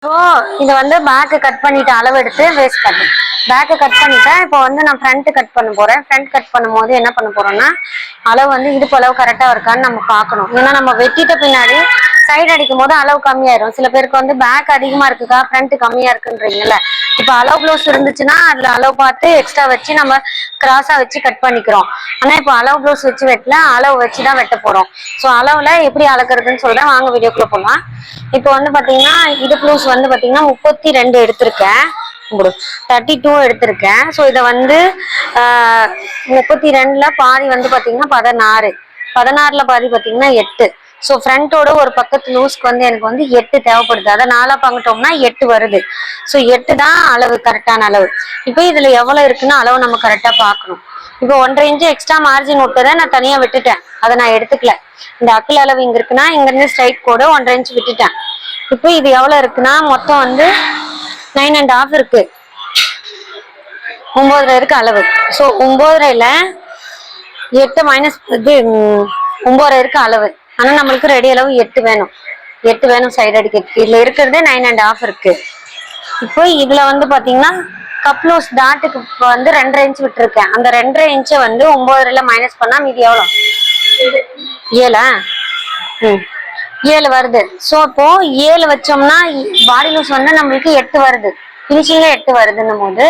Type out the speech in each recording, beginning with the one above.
இப்போ இதை வந்து பேக்கு கட் பண்ணிட்டு அளவு எடுத்து வேஸ்ட் கட்டு பேக்கு கட் பண்ணிட்டேன். இப்போ வந்து நான் ஃப்ரண்ட் கட் பண்ண போறேன். ஃப்ரண்ட் கட் பண்ணும்போது என்ன பண்ண போறோம்னா அளவு வந்து இடுப்பு அளவு கரெக்டா இருக்கான்னு நம்ம பார்க்கணும். ஏன்னா நம்ம வெட்டிட்ட பின்னாடி சைடு அடிக்கும் போது அளவு கம்மியாயிரும். சில பேருக்கு வந்து பேக் அதிகமா இருக்குக்கா ஃப்ரண்ட் கம்மியா இருக்குன்றீங்கல்ல. இப்போ அளவு ப்ளவுஸ் இருந்துச்சுன்னா அதுல அளவு பார்த்து எக்ஸ்ட்ரா வச்சு நம்ம கிராஸா வச்சு கட் பண்ணிக்கிறோம். ஆனா இப்போ அளவு ப்ளவுஸ் வச்சு வெட்டல, அளவு வச்சுதான் வெட்ட போறோம். ஸோ அளவுல எப்படி அளக்குறதுன்னு சொல்றேன், வாங்க வீடியோக்குள்ள போகலாம். இப்போ வந்து பாத்தீங்கன்னா இது ப்ளவுஸ் வந்து பாத்தீங்கன்னா 32 எடுத்திருக்கேன், 32 எடுத்திருக்கேன். ஸோ இதை வந்து 32ல பாதி வந்து பாத்தீங்கன்னா 16ல பாதி பாத்தீங்கன்னா 8. ஸோ ஃப்ரண்டோட ஒரு பக்கத்து லூஸ்க்கு வந்து எனக்கு வந்து 8 தேவைப்படுது. அதை 4 பங்கிட்டோம்னா 8 வருது. ஸோ 8 தான் அளவு, கரெக்டான அளவு. இப்போ இதுல எவ்வளவு இருக்குன்னு அளவு நம்ம கரெக்டா பார்க்கணும். இப்போ 1.5 இன்ச்சு எக்ஸ்ட்ரா மார்ஜின் விட்டதை நான் தனியா விட்டுட்டேன், அதை நான் எடுத்துக்கல. இந்த அக்குள் அளவு இங்க இருக்குன்னா இங்க இருந்து ஸ்ட்ரைட் கோடு 1.5 இன்ச்சு விட்டுட்டேன். இப்போ இது எவ்வளவு இருக்குன்னா மொத்தம் வந்து 9.5 இருக்கு, 9.5 இருக்கு அளவு. ஸோ 9.5ல 8 மைனஸ் இது 9.5 இருக்கு அளவு. ஆனா நம்மளுக்கு ரெடி அளவு 8 வேணும், 8 வேணும் சைடு அடிக்கிறதுக்கு. இதுல இருக்கிறது 9.5 இருக்கு. இப்போ இதுல வந்து பாத்தீங்கன்னா கப்ளூஸ் டாட்டுக்கு வந்து 2.5 இன்ச்சு விட்டுருக்கேன். அந்த 2.5 இன்ச்சை வந்து 9.5ல மைனஸ் பண்ணா மீதி எவ்வளோ? 7. 7 வருது. ஸோ இப்போ 7 வச்சோம்னா பாடி லூஸ் வந்து நம்மளுக்கு 8 வருது, பினிஷிங்ல 8 வருதுன்னும் போது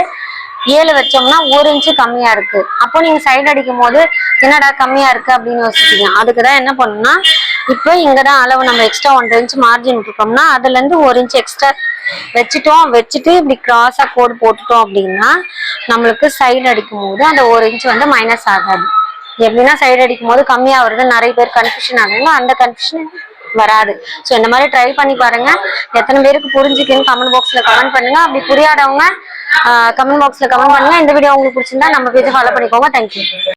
7 வச்சோம்னா 1 இன்ச்சு கம்மியா இருக்கு. அப்போ நீங்க சைடு அடிக்கும் போது என்னடா கம்மியா இருக்கு அப்படின்னு யோசிப்பீங்க. அதுக்குதான் என்ன பண்ணணும்னா இப்போ இங்கதான் அளவு நம்ம எக்ஸ்ட்ரா 1.5 இன்ச்சு மார்ஜின் விட்டுருக்கோம்னா அதுல இருந்து 1 இன்ச்சு எக்ஸ்ட்ரா வச்சுட்டு இப்படி கிராஸா கோடு போட்டுட்டோம் அப்படின்னா நம்மளுக்கு சைடு அடிக்கும் போது அந்த 1 இன்ச்சு வந்து மைனஸ் ஆகாது. எப்படின்னா சைடு அடிக்கும் போது கம்மியா வருது நிறைய பேர் கன்ஃபியூஷன் ஆகுங்க, அந்த கன்ஃபியூஷன் வராது. ஸோ இந்த மாதிரி ட்ரை பண்ணி பாருங்க. எத்தனை பேருக்கு புரிஞ்சுக்குன்னு கமெண்ட் பாக்ஸ்ல கமெண்ட் பண்ணுங்க. அப்படி புரியாதவங்க கமெண்ட் பாக்ஸ்ல கமெண்ட் பண்ணுங்க. இந்த வீடியோ உங்களுக்கு பிடிச்சிருந்தா நம்ம பேஜை ஃபாலோ பண்ணிக்கோங்க. தேங்க்யூ.